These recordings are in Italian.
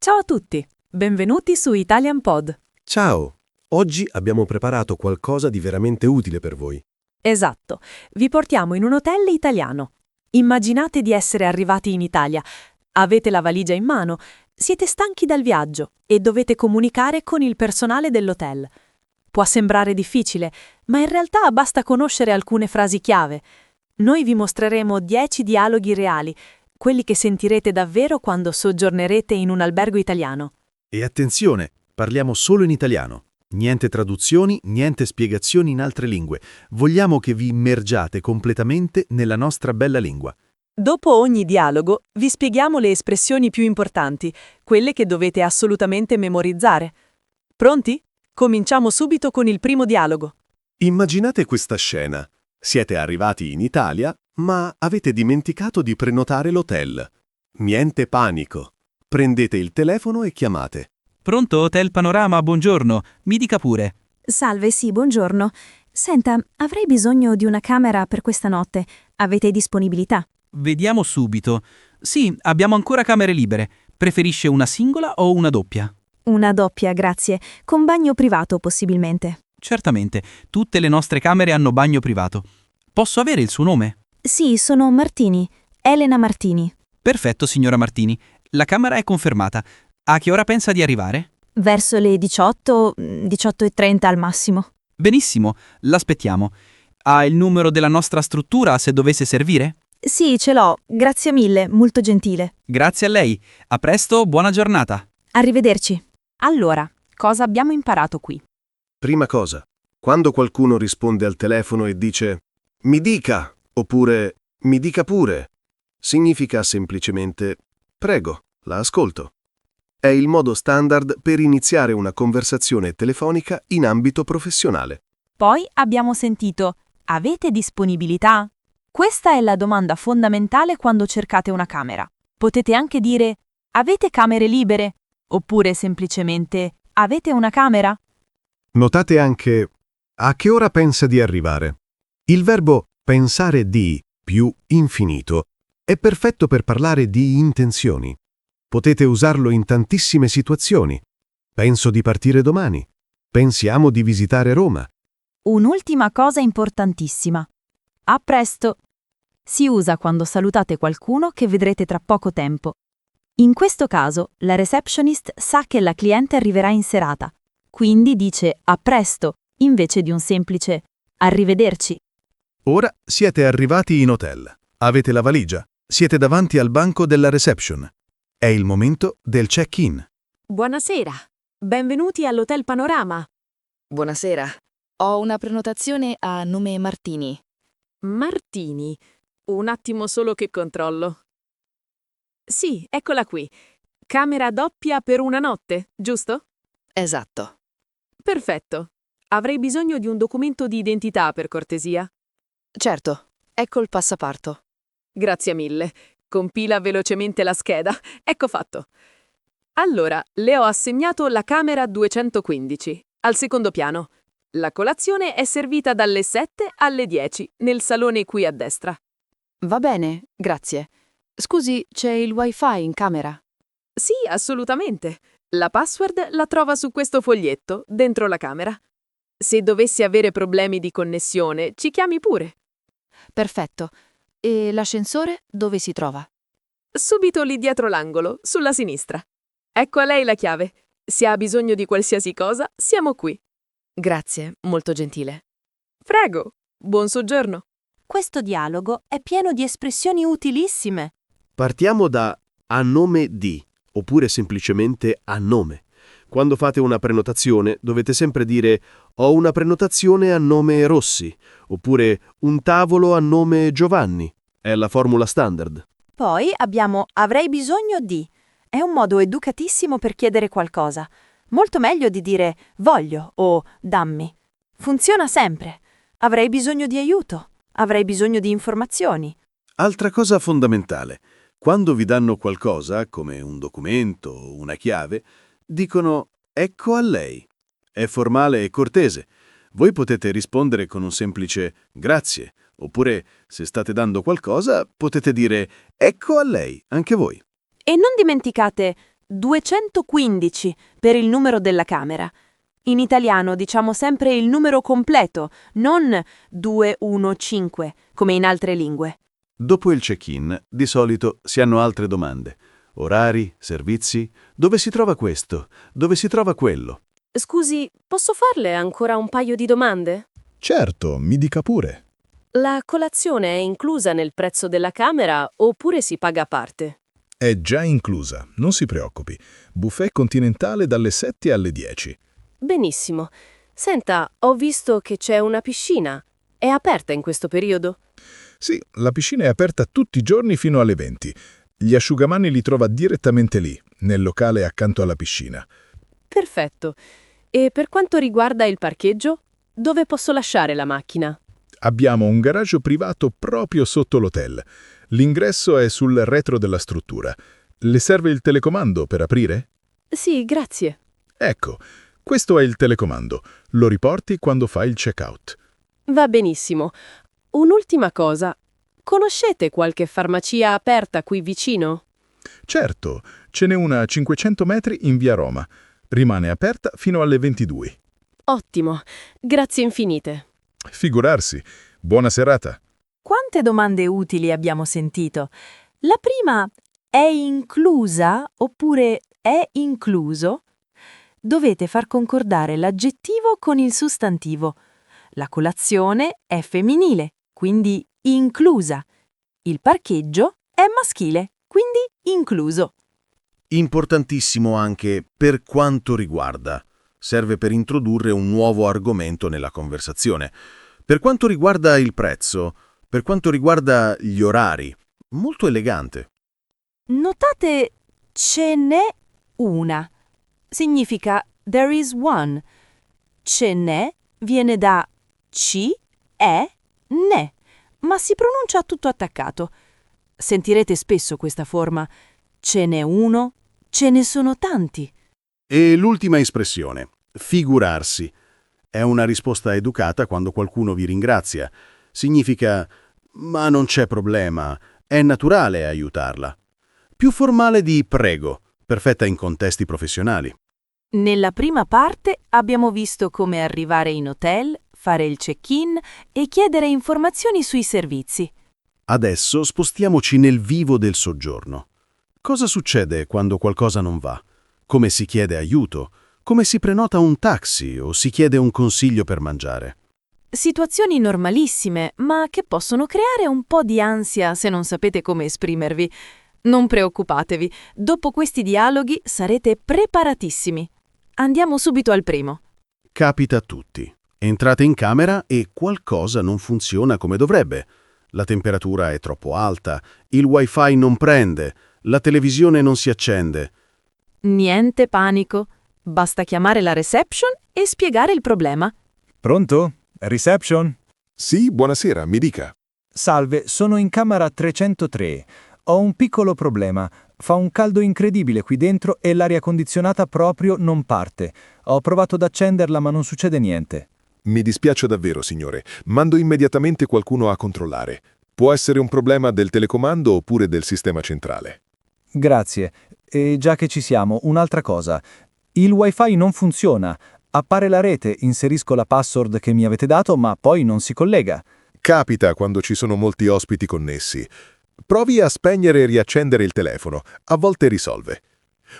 Ciao a tutti, benvenuti su Italian Pod. Ciao! Oggi abbiamo preparato qualcosa di veramente utile per voi. Esatto, vi portiamo in un hotel italiano. Immaginate di essere arrivati in Italia, avete la valigia in mano, siete stanchi dal viaggio e dovete comunicare con il personale dell'hotel. Può sembrare difficile, ma in realtà basta conoscere alcune frasi chiave. Noi vi mostreremo 10 dialoghi reali, quelli che sentirete davvero quando soggiornerete in un albergo italiano. E attenzione, parliamo solo in italiano. Niente traduzioni, niente spiegazioni in altre lingue. Vogliamo che vi immergiate completamente nella nostra bella lingua. Dopo ogni dialogo vi spieghiamo le espressioni più importanti, quelle che dovete assolutamente memorizzare. Pronti? Cominciamo subito con il primo dialogo. Immaginate questa scena. Siete arrivati in Italia, ma avete dimenticato di prenotare l'hotel. Niente panico. Prendete il telefono e chiamate. Pronto, Hotel Panorama, buongiorno. Mi dica pure. Salve, sì, buongiorno. Senta, avrei bisogno di una camera per questa notte. Avete disponibilità? Vediamo subito. Sì, abbiamo ancora camere libere. Preferisce una singola o una doppia? Una doppia, grazie. Con bagno privato, possibilmente. Certamente, tutte le nostre camere hanno bagno privato. Posso avere il suo nome? Sì, sono Martini. Elena Martini. Perfetto, signora Martini. La camera è confermata. A che ora pensa di arrivare? Verso le 18, 18:30 al massimo. Benissimo, l'aspettiamo. Ha il numero della nostra struttura se dovesse servire? Sì, ce l'ho. Grazie mille, molto gentile. Grazie a lei. A presto, buona giornata. Arrivederci. Allora, cosa abbiamo imparato qui? Prima cosa, quando qualcuno risponde al telefono e dice «Mi dica» oppure «Mi dica pure», significa semplicemente «Prego, la ascolto». È il modo standard per iniziare una conversazione telefonica in ambito professionale. Poi abbiamo sentito «Avete disponibilità?» Questa è la domanda fondamentale quando cercate una camera. Potete anche dire «Avete camere libere?» oppure semplicemente «Avete una camera?» Notate anche a che ora pensa di arrivare. Il verbo pensare di più infinito è perfetto per parlare di intenzioni. Potete usarlo in tantissime situazioni. Penso di partire domani. Pensiamo di visitare Roma. Un'ultima cosa importantissima. A presto. Si usa quando salutate qualcuno che vedrete tra poco tempo. In questo caso, la receptionist sa che la cliente arriverà in serata, quindi dice a presto invece di un semplice arrivederci. Ora siete arrivati in hotel. Avete la valigia. Siete davanti al banco della reception. È il momento del check-in. Buonasera. Benvenuti all'Hotel Panorama. Buonasera. Ho una prenotazione a nome Martini. Martini. Un attimo solo che controllo. Sì, eccola qui. Camera doppia per una notte, giusto? Esatto. Perfetto. Avrei bisogno di un documento di identità per cortesia. Certo, ecco il passaporto. Grazie mille. Compila velocemente la scheda. Ecco fatto. Allora, le ho assegnato la camera 215, al secondo piano. La colazione è servita dalle 7 alle 10, nel salone qui a destra. Va bene, grazie. Scusi, c'è il wifi in camera? Sì, assolutamente. La password la trova su questo foglietto, dentro la camera. Se dovessi avere problemi di connessione, ci chiami pure. Perfetto. E l'ascensore dove si trova? Subito lì dietro l'angolo, sulla sinistra. Ecco a lei la chiave. Se ha bisogno di qualsiasi cosa, siamo qui. Grazie, molto gentile. Prego, buon soggiorno. Questo dialogo è pieno di espressioni utilissime. Partiamo da «a nome di» oppure semplicemente «a nome». Quando fate una prenotazione dovete sempre dire «Ho una prenotazione a nome Rossi» oppure «Un tavolo a nome Giovanni». È la formula standard. Poi abbiamo avrei bisogno di. È un modo educatissimo per chiedere qualcosa. Molto meglio di dire voglio o dammi. Funziona sempre. Avrei bisogno di aiuto. Avrei bisogno di informazioni. Altra cosa fondamentale. Quando vi danno qualcosa, come un documento o una chiave, dicono «ecco a lei». È formale e cortese. Voi potete rispondere con un semplice «grazie», oppure, se state dando qualcosa, potete dire «ecco a lei», anche voi. E non dimenticate 215 per il numero della camera. In italiano diciamo sempre il numero completo, non 215, come in altre lingue. Dopo il check-in, di solito si hanno altre domande. Orari, servizi, dove si trova questo, dove si trova quello. Scusi, posso farle ancora un paio di domande? Certo, mi dica pure. La colazione è inclusa nel prezzo della camera oppure si paga a parte? È già inclusa, non si preoccupi. Buffet continentale dalle 7 alle 10. Benissimo. Senta, ho visto che c'è una piscina. È aperta in questo periodo? Sì, la piscina è aperta tutti i giorni fino alle 20. Gli asciugamani li trova direttamente lì, nel locale accanto alla piscina. Perfetto. E per quanto riguarda il parcheggio? Dove posso lasciare la macchina? Abbiamo un garage privato proprio sotto l'hotel. L'ingresso è sul retro della struttura. Le serve il telecomando per aprire? Sì, grazie. Ecco, questo è il telecomando. Lo riporti quando fai il check-out. Va benissimo. Un'ultima cosa. Conoscete qualche farmacia aperta qui vicino? Certo, ce n'è una a 500 metri in via Roma. Rimane aperta fino alle 22. Ottimo. Grazie infinite. Figurarsi. Buona serata. Quante domande utili abbiamo sentito? La prima è inclusa oppure è incluso? Dovete far concordare l'aggettivo con il sostantivo. La colazione è femminile, quindi inclusa. Il parcheggio è maschile, quindi incluso. Importantissimo anche per quanto riguarda. Serve per introdurre un nuovo argomento nella conversazione. Per quanto riguarda il prezzo, per quanto riguarda gli orari, molto elegante. Notate ce n'è una. Significa there is one. Ce n'è viene da ne, ma si pronuncia tutto attaccato. Sentirete spesso questa forma. Ce n'è uno, ce ne sono tanti. E l'ultima espressione, figurarsi. È una risposta educata quando qualcuno vi ringrazia. Significa, ma non c'è problema, è naturale aiutarla. Più formale di prego, perfetta in contesti professionali. Nella prima parte abbiamo visto come arrivare in hotel, fare il check-in e chiedere informazioni sui servizi. Adesso spostiamoci nel vivo del soggiorno. Cosa succede quando qualcosa non va? Come si chiede aiuto? Come si prenota un taxi o si chiede un consiglio per mangiare? Situazioni normalissime, ma che possono creare un po' di ansia se non sapete come esprimervi. Non preoccupatevi, dopo questi dialoghi sarete preparatissimi. Andiamo subito al primo. Capita a tutti. Entrate in camera e qualcosa non funziona come dovrebbe. La temperatura è troppo alta, il wifi non prende, la televisione non si accende. Niente panico. Basta chiamare la reception e spiegare il problema. Pronto? Reception? Sì, buonasera, mi dica. Salve, sono in camera 303. Ho un piccolo problema. Fa un caldo incredibile qui dentro e l'aria condizionata proprio non parte. Ho provato ad accenderla ma non succede niente. Mi dispiace davvero, signore. Mando immediatamente qualcuno a controllare. Può essere un problema del telecomando oppure del sistema centrale. Grazie. E già che ci siamo, un'altra cosa. Il wifi non funziona. Appare la rete, inserisco la password che mi avete dato, ma poi non si collega. Capita quando ci sono molti ospiti connessi. Provi a spegnere e riaccendere il telefono. A volte risolve.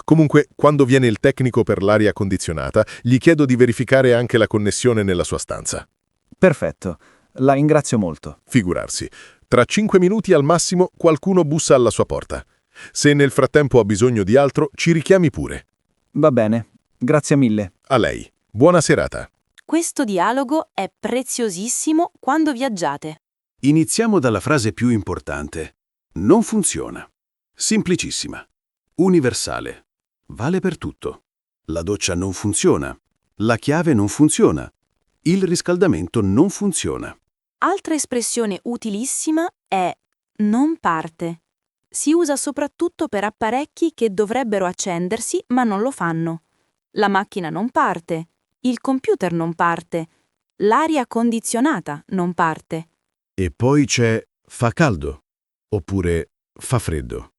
Comunque, quando viene il tecnico per l'aria condizionata, gli chiedo di verificare anche la connessione nella sua stanza. Perfetto. La ringrazio molto. Figurarsi. Tra 5 minuti al massimo qualcuno bussa alla sua porta. Se nel frattempo ha bisogno di altro, ci richiami pure. Va bene. Grazie mille. A lei. Buona serata. Questo dialogo è preziosissimo quando viaggiate. Iniziamo dalla frase più importante. Non funziona. Semplicissima. Universale. Vale per tutto. La doccia non funziona. La chiave non funziona. Il riscaldamento non funziona. Altra espressione utilissima è non parte. Si usa soprattutto per apparecchi che dovrebbero accendersi ma non lo fanno. La macchina non parte, il computer non parte, l'aria condizionata non parte. E poi c'è fa caldo oppure fa freddo.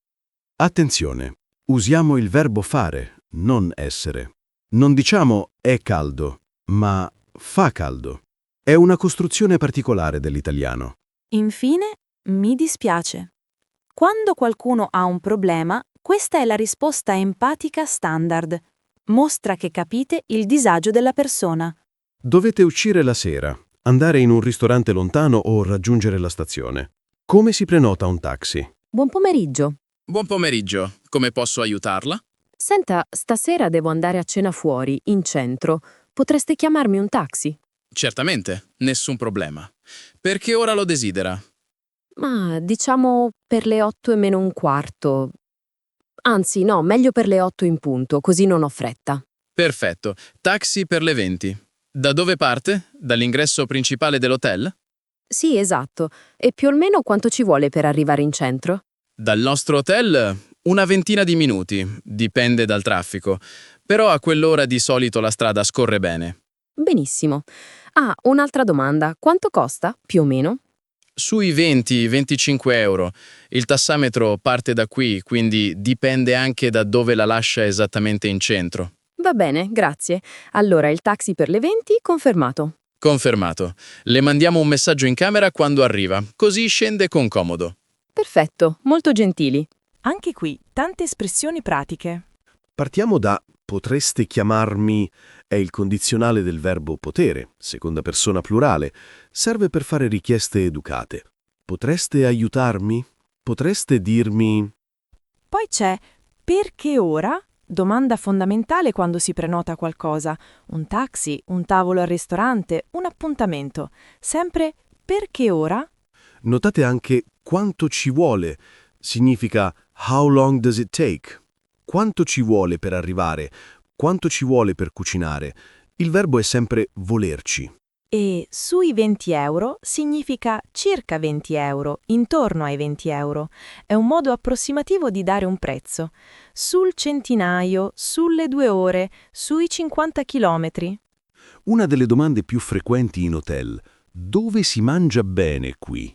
Attenzione, Usiamo il verbo fare, non essere. Non diciamo è caldo, ma fa caldo. È una costruzione particolare dell'italiano. Infine, mi dispiace. Quando qualcuno ha un problema, questa è la risposta empatica standard. Mostra che capite il disagio della persona. Dovete uscire la sera, andare in un ristorante lontano o raggiungere la stazione. Come si prenota un taxi? Buon pomeriggio. Buon pomeriggio, come posso aiutarla? Senta, stasera devo andare a cena fuori, in centro. Potreste chiamarmi un taxi? Certamente, nessun problema. Per che ora lo desidera? Ma diciamo per le 8:45. Anzi, no, meglio per le 8 in punto, così non ho fretta. Perfetto, taxi per le 20. Da dove parte? Dall'ingresso principale dell'hotel? Sì, esatto. E più o meno quanto ci vuole per arrivare in centro? Dal nostro hotel una ventina di minuti, dipende dal traffico. Però a quell'ora di solito la strada scorre bene. Benissimo. Ah, un'altra domanda. Quanto costa, più o meno? Sui 20-25 euro. Il tassametro parte da qui, quindi dipende anche da dove la lascia esattamente in centro. Va bene, grazie. Allora il taxi per le 20, confermato. Confermato. Le mandiamo un messaggio in camera quando arriva, così scende con comodo. Perfetto, molto gentili. Anche qui, tante espressioni pratiche. Partiamo da potreste chiamarmi è il condizionale del verbo potere, seconda persona plurale, serve per fare richieste educate. Potreste aiutarmi? Potreste dirmi... Poi c'è perché ora? Domanda fondamentale quando si prenota qualcosa. Un taxi, un tavolo al ristorante, un appuntamento. Sempre perché ora? Notate anche quanto ci vuole, significa how long does it take? Quanto ci vuole per arrivare? Quanto ci vuole per cucinare? Il verbo è sempre volerci. E sui 20 euro significa circa 20 euro, intorno ai 20 euro. È un modo approssimativo di dare un prezzo. Sul centinaio, sulle 2 ore, sui 50 chilometri. Una delle domande più frequenti in hotel. Dove si mangia bene qui?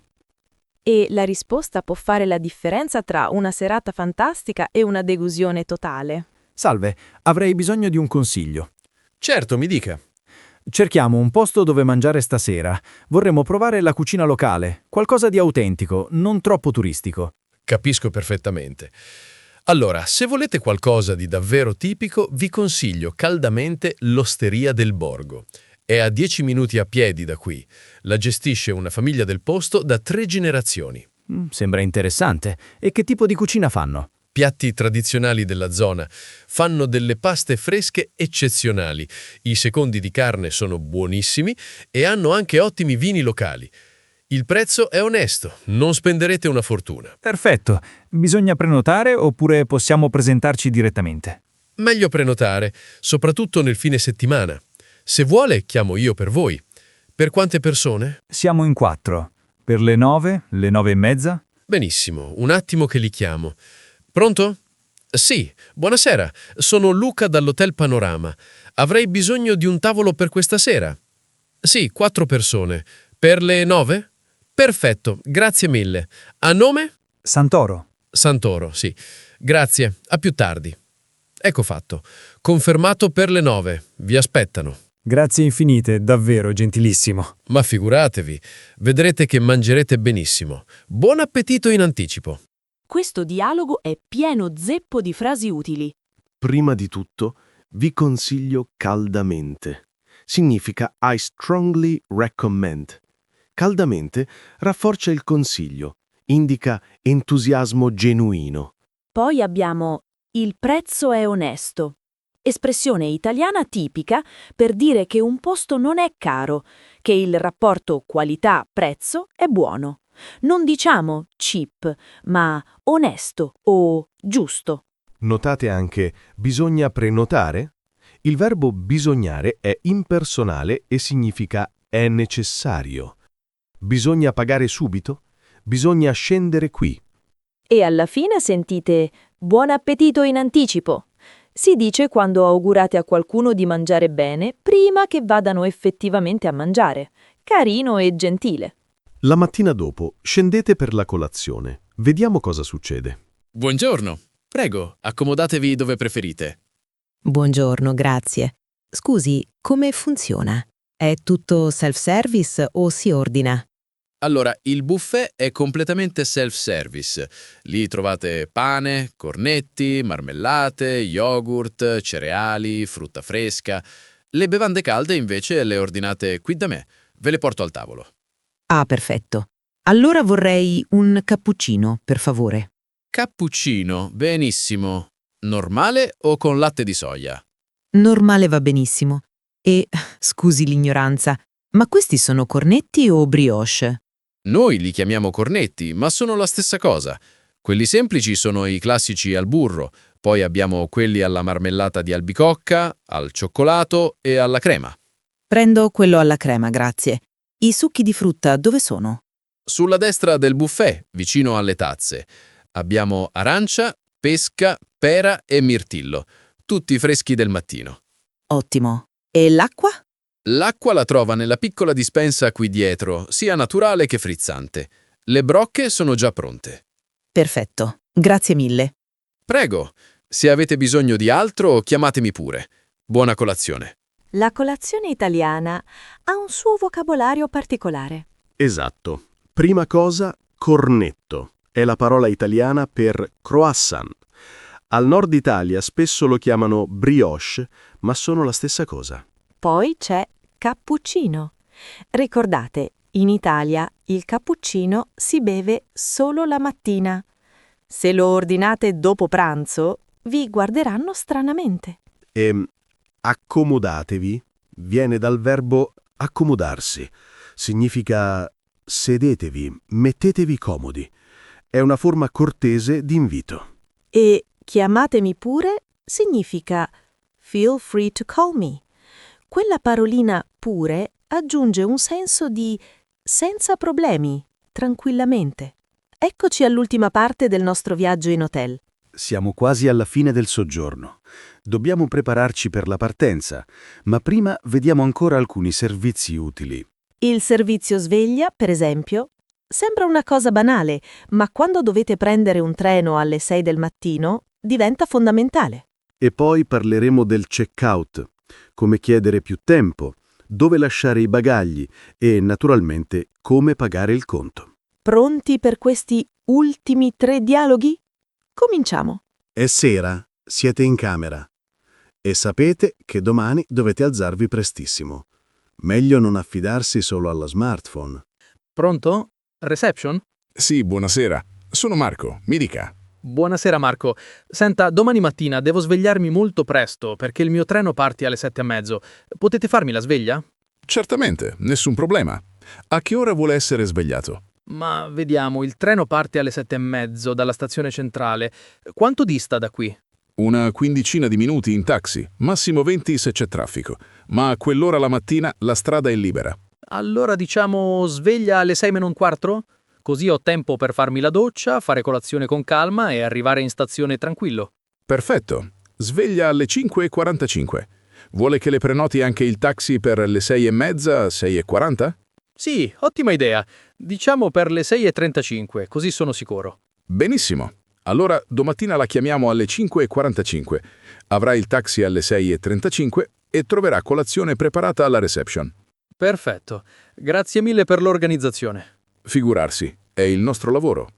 E la risposta può fare la differenza tra una serata fantastica e una delusione totale. Salve, avrei bisogno di un consiglio. Certo, mi dica. Cerchiamo un posto dove mangiare stasera. Vorremmo provare la cucina locale, qualcosa di autentico, non troppo turistico. Capisco perfettamente. Allora, se volete qualcosa di davvero tipico, vi consiglio caldamente l'Osteria del Borgo. È a 10 minuti a piedi da qui. La gestisce una famiglia del posto da 3 generazioni. Sembra interessante. E che tipo di cucina fanno? Piatti tradizionali della zona. Fanno delle paste fresche eccezionali. I secondi di carne sono buonissimi e hanno anche ottimi vini locali. Il prezzo è onesto, non spenderete una fortuna. Perfetto. Bisogna prenotare oppure possiamo presentarci direttamente? Meglio prenotare, soprattutto nel fine settimana. Se vuole, chiamo io per voi. Per quante persone? Siamo in 4. Per le 9, le 9:30? Benissimo, un attimo che li chiamo. Pronto? Sì, buonasera. Sono Luca dall'Hotel Panorama. Avrei bisogno di un tavolo per questa sera. Sì, 4 persone. Per le 9? Perfetto, grazie mille. A nome? Santoro. Santoro, sì. Grazie, a più tardi. Ecco fatto. Confermato per le 9. Vi aspettano. Grazie infinite, davvero gentilissimo. Ma figuratevi, vedrete che mangerete benissimo. Buon appetito in anticipo. Questo dialogo è pieno zeppo di frasi utili. Prima di tutto, vi consiglio caldamente. Significa I strongly recommend. Caldamente rafforza il consiglio, indica entusiasmo genuino. Poi abbiamo il prezzo è onesto. Espressione italiana tipica per dire che un posto non è caro, che il rapporto qualità-prezzo è buono. Non diciamo cheap, ma onesto o giusto. Notate anche bisogna prenotare? Il verbo bisognare è impersonale e significa è necessario. Bisogna pagare subito? Bisogna scendere qui. E alla fine sentite buon appetito in anticipo. Si dice quando augurate a qualcuno di mangiare bene prima che vadano effettivamente a mangiare. Carino e gentile. La mattina dopo scendete per la colazione. Vediamo cosa succede. Buongiorno. Prego, accomodatevi dove preferite. Buongiorno, grazie. Scusi, come funziona? È tutto self-service o si ordina? Allora, il buffet è completamente self-service. Lì trovate pane, cornetti, marmellate, yogurt, cereali, frutta fresca. Le bevande calde invece le ordinate qui da me. Ve le porto al tavolo. Ah, perfetto. Allora vorrei un cappuccino, per favore. Cappuccino, benissimo. Normale o con latte di soia? Normale va benissimo. E, scusi l'ignoranza, ma questi sono cornetti o brioche? Noi li chiamiamo cornetti, ma sono la stessa cosa. Quelli semplici sono i classici al burro, poi abbiamo quelli alla marmellata di albicocca, al cioccolato e alla crema. Prendo quello alla crema, grazie. I succhi di frutta dove sono? Sulla destra del buffet, vicino alle tazze, abbiamo arancia, pesca, pera e mirtillo, tutti freschi del mattino. Ottimo. E l'acqua? L'acqua la trova nella piccola dispensa qui dietro, sia naturale che frizzante. Le brocche sono già pronte. Perfetto. Grazie mille. Prego, se avete bisogno di altro, chiamatemi pure. Buona colazione. La colazione italiana ha un suo vocabolario particolare. Esatto. Prima cosa, cornetto. È la parola italiana per croissant. Al nord Italia spesso lo chiamano brioche, ma sono la stessa cosa. Poi c'è cappuccino. Ricordate, in Italia il cappuccino si beve solo la mattina. Se lo ordinate dopo pranzo, vi guarderanno stranamente. E accomodatevi viene dal verbo accomodarsi. Significa sedetevi, mettetevi comodi. È una forma cortese di invito. E chiamatemi pure significa feel free to call me. Quella parolina pure aggiunge un senso di senza problemi, tranquillamente. Eccoci all'ultima parte del nostro viaggio in hotel. Siamo quasi alla fine del soggiorno. Dobbiamo prepararci per la partenza, ma prima vediamo ancora alcuni servizi utili. Il servizio sveglia, per esempio, sembra una cosa banale, ma quando dovete prendere un treno alle 6 del mattino diventa fondamentale. E poi parleremo del check-out, come chiedere più tempo, dove lasciare i bagagli e, naturalmente, come pagare il conto. Pronti per questi ultimi 3 dialoghi? Cominciamo. È sera, siete in camera e sapete che domani dovete alzarvi prestissimo. Meglio non affidarsi solo alla smartphone. Pronto? Reception? Sì, buonasera. Sono Marco, mi dica. Buonasera Marco. Senta, domani mattina devo svegliarmi molto presto perché il mio treno parte alle 7:30. Potete farmi la sveglia? Certamente, nessun problema. A che ora vuole essere svegliato? Ma vediamo, il treno parte alle 7:30 dalla stazione centrale. Quanto dista da qui? Una quindicina di minuti in taxi, massimo 20 se c'è traffico. Ma a quell'ora la mattina la strada è libera. Allora diciamo sveglia alle 6:45? Così ho tempo per farmi la doccia, fare colazione con calma e arrivare in stazione tranquillo. Perfetto. Sveglia alle 5:45. Vuole che le prenoti anche il taxi per le 6:30, 6:40? Sì, ottima idea. Diciamo per le 6:35, così sono sicuro. Benissimo. Allora domattina la chiamiamo alle 5:45. Avrà il taxi alle 6:35 e troverà colazione preparata alla reception. Perfetto. Grazie mille per l'organizzazione. Figurarsi, è il nostro lavoro.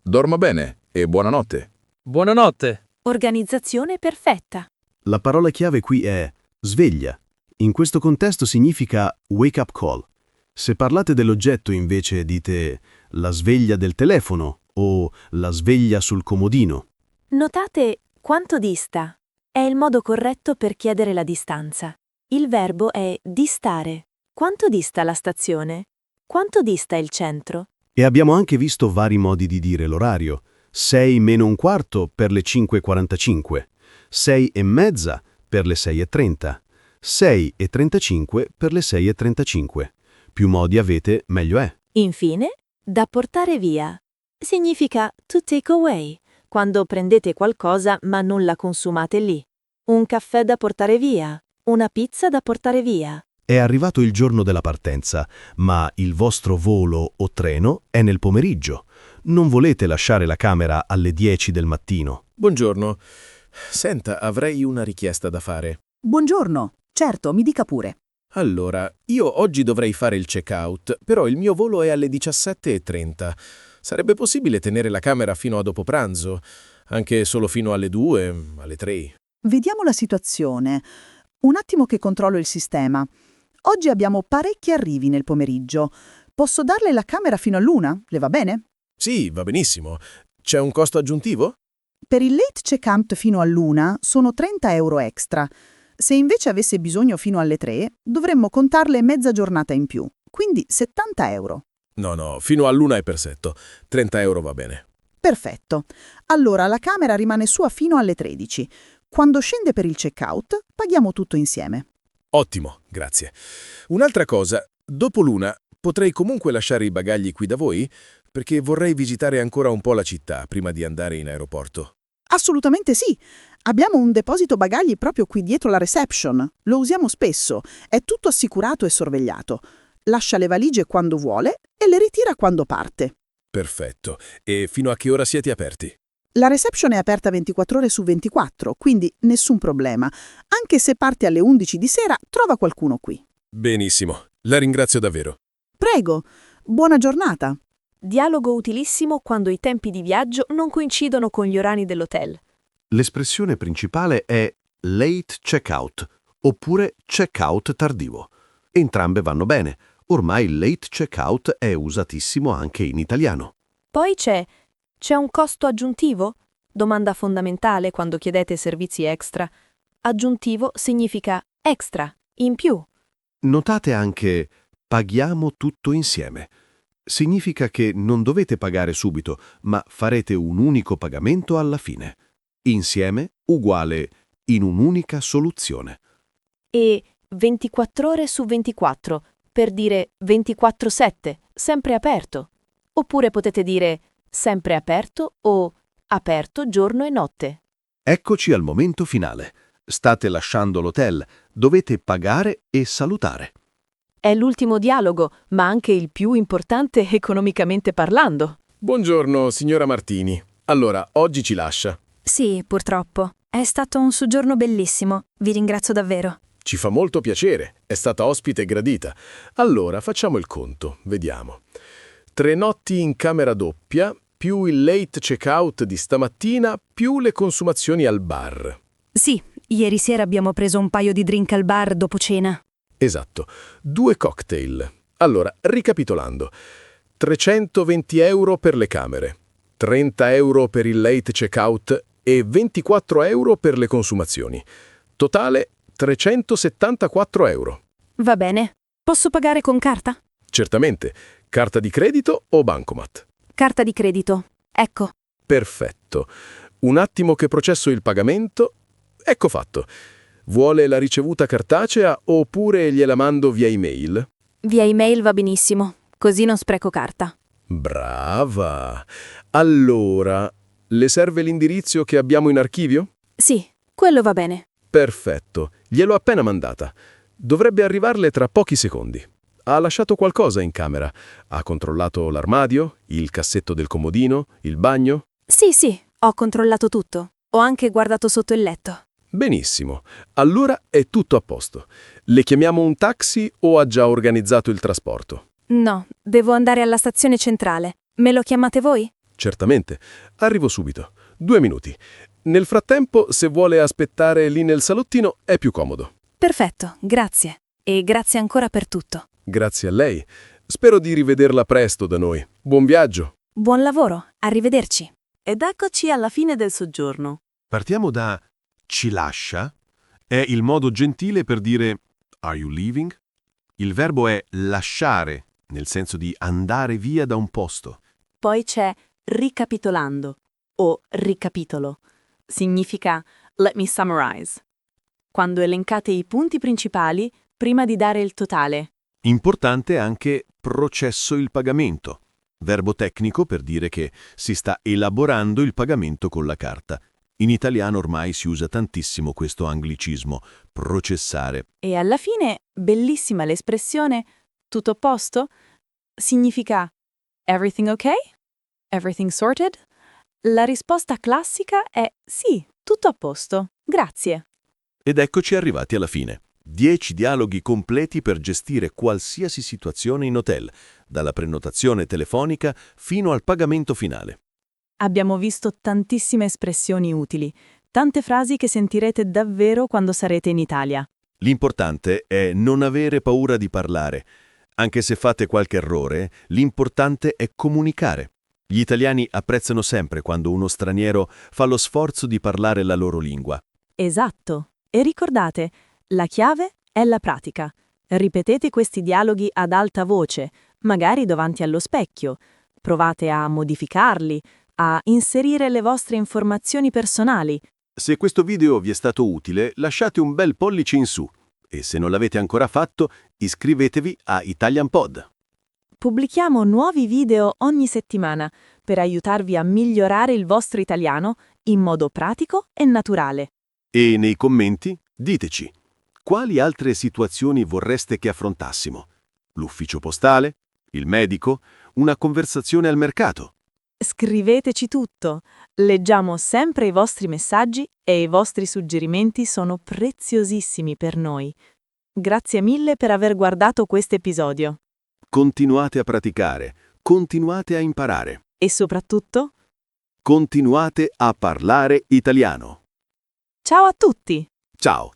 Dorma bene e buonanotte. Buonanotte. Organizzazione perfetta. La parola chiave qui è sveglia. In questo contesto significa wake up call. Se parlate dell'oggetto invece dite la sveglia del telefono o la sveglia sul comodino. Notate quanto dista. È il modo corretto per chiedere la distanza. Il verbo è distare. Quanto dista la stazione? Quanto dista il centro? E abbiamo anche visto vari modi di dire l'orario. 6 meno un quarto per le 5:45, 6:30 per le 6:30, 6:35 per le 6:35. Più modi avete, meglio è. Infine, da portare via. Significa to take away, quando prendete qualcosa ma non la consumate lì. Un caffè da portare via, una pizza da portare via. È arrivato il giorno della partenza, ma il vostro volo o treno è nel pomeriggio. Non volete lasciare la camera alle 10 del mattino. Buongiorno. Senta, avrei una richiesta da fare. Buongiorno. Certo, mi dica pure. Allora, io oggi dovrei fare il check-out, però il mio volo è alle 17:30. Sarebbe possibile tenere la camera fino a dopo pranzo? Anche solo fino alle 2, alle 3? Vediamo la situazione. Un attimo che controllo il sistema. Oggi abbiamo parecchi arrivi nel pomeriggio. Posso darle la camera fino all'1? Le va bene? Sì, va benissimo. C'è un costo aggiuntivo? Per il late check-out fino all'1 sono 30 euro extra. Se invece avesse bisogno fino alle 3, dovremmo contarle mezza giornata in più, quindi 70 euro. No, fino all'1 è perfetto. 30 euro va bene. Perfetto. Allora la camera rimane sua fino alle 13. Quando scende per il check-out, paghiamo tutto insieme. Ottimo, grazie. Un'altra cosa, dopo l'1 potrei comunque lasciare i bagagli qui da voi? Perché vorrei visitare ancora un po' la città prima di andare in aeroporto. Assolutamente sì. Abbiamo un deposito bagagli proprio qui dietro la reception. Lo usiamo spesso. È tutto assicurato e sorvegliato. Lascia le valigie quando vuole e le ritira quando parte. Perfetto. E fino a che ora siete aperti? La reception è aperta 24 ore su 24, quindi nessun problema. Anche se parte alle 11 di sera, trova qualcuno qui. Benissimo. La ringrazio davvero. Prego. Buona giornata. Dialogo utilissimo quando i tempi di viaggio non coincidono con gli orari dell'hotel. L'espressione principale è late checkout oppure checkout tardivo. Entrambe vanno bene. Ormai il late checkout è usatissimo anche in italiano. Poi c'è un costo aggiuntivo? Domanda fondamentale quando chiedete servizi extra. Aggiuntivo significa extra, in più. Notate anche paghiamo tutto insieme. Significa che non dovete pagare subito, ma farete un unico pagamento alla fine. Insieme uguale in un'unica soluzione. E 24 ore su 24, per dire 24/7, sempre aperto. Oppure potete dire sempre aperto o aperto giorno e notte. Eccoci al momento finale. State lasciando l'hotel, dovete pagare e salutare. È l'ultimo dialogo, ma anche il più importante economicamente parlando. Buongiorno, signora Martini. Allora, oggi ci lascia. Sì, purtroppo. È stato un soggiorno bellissimo. Vi ringrazio davvero. Ci fa molto piacere. È stata ospite gradita. Allora, facciamo il conto. Vediamo. 3 notti in camera doppia, più il late check-out di stamattina, più le consumazioni al bar. Sì, ieri sera abbiamo preso un paio di drink al bar dopo cena. Esatto, 2 cocktail. Allora, ricapitolando, 320 euro per le camere, 30 euro per il late checkout e 24 euro per le consumazioni. Totale 374 euro. Va bene. Posso pagare con carta? Certamente, carta di credito o bancomat? Carta di credito. Ecco. Perfetto. Un attimo che processo il pagamento. Ecco fatto. Vuole la ricevuta cartacea oppure gliela mando via email? Via email va benissimo, così non spreco carta. Brava! Allora, le serve l'indirizzo che abbiamo in archivio? Sì, quello va bene. Perfetto, gliel'ho appena mandata. Dovrebbe arrivarle tra pochi secondi. Ha lasciato qualcosa in camera? Ha controllato l'armadio, il cassetto del comodino, il bagno? Sì, ho controllato tutto. Ho anche guardato sotto il letto. Benissimo, allora è tutto a posto. Le chiamiamo un taxi o ha già organizzato il trasporto? No, devo andare alla stazione centrale. Me lo chiamate voi? Certamente, arrivo subito. 2 minuti. Nel frattempo, se vuole aspettare lì nel salottino, è più comodo. Perfetto, grazie. E grazie ancora per tutto. Grazie a lei. Spero di rivederla presto da noi. Buon viaggio. Buon lavoro, arrivederci. Ed eccoci alla fine del soggiorno. Partiamo da ci lascia. È il modo gentile per dire are you leaving? Il verbo è lasciare, nel senso di andare via da un posto. Poi c'è ricapitolando o ricapitolo. Significa let me summarize. Quando elencate i punti principali prima di dare il totale. Importante anche processo il pagamento, verbo tecnico per dire che si sta elaborando il pagamento con la carta. In italiano ormai si usa tantissimo questo anglicismo, processare. E alla fine, bellissima l'espressione tutto a posto? Significa everything okay? Everything sorted? La risposta classica è sì, tutto a posto. Grazie. Ed eccoci arrivati alla fine. 10 dialoghi completi per gestire qualsiasi situazione in hotel, dalla prenotazione telefonica fino al pagamento finale. Abbiamo visto tantissime espressioni utili, tante frasi che sentirete davvero quando sarete in Italia. L'importante è non avere paura di parlare. Anche se fate qualche errore, l'importante è comunicare. Gli italiani apprezzano sempre quando uno straniero fa lo sforzo di parlare la loro lingua. Esatto. E ricordate, la chiave è la pratica. Ripetete questi dialoghi ad alta voce, magari davanti allo specchio. Provate a modificarli, a inserire le vostre informazioni personali. Se questo video vi è stato utile, lasciate un bel pollice in su. E se non l'avete ancora fatto, iscrivetevi a Italian Pod. Pubblichiamo nuovi video ogni settimana per aiutarvi a migliorare il vostro italiano in modo pratico e naturale. E nei commenti diteci, quali altre situazioni vorreste che affrontassimo? L'ufficio postale? Il medico? Una conversazione al mercato? Scriveteci tutto. Leggiamo sempre i vostri messaggi e i vostri suggerimenti sono preziosissimi per noi. Grazie mille per aver guardato questo episodio. Continuate a praticare, continuate a imparare, E soprattutto, continuate a parlare italiano. ciao a tutti! Ciao!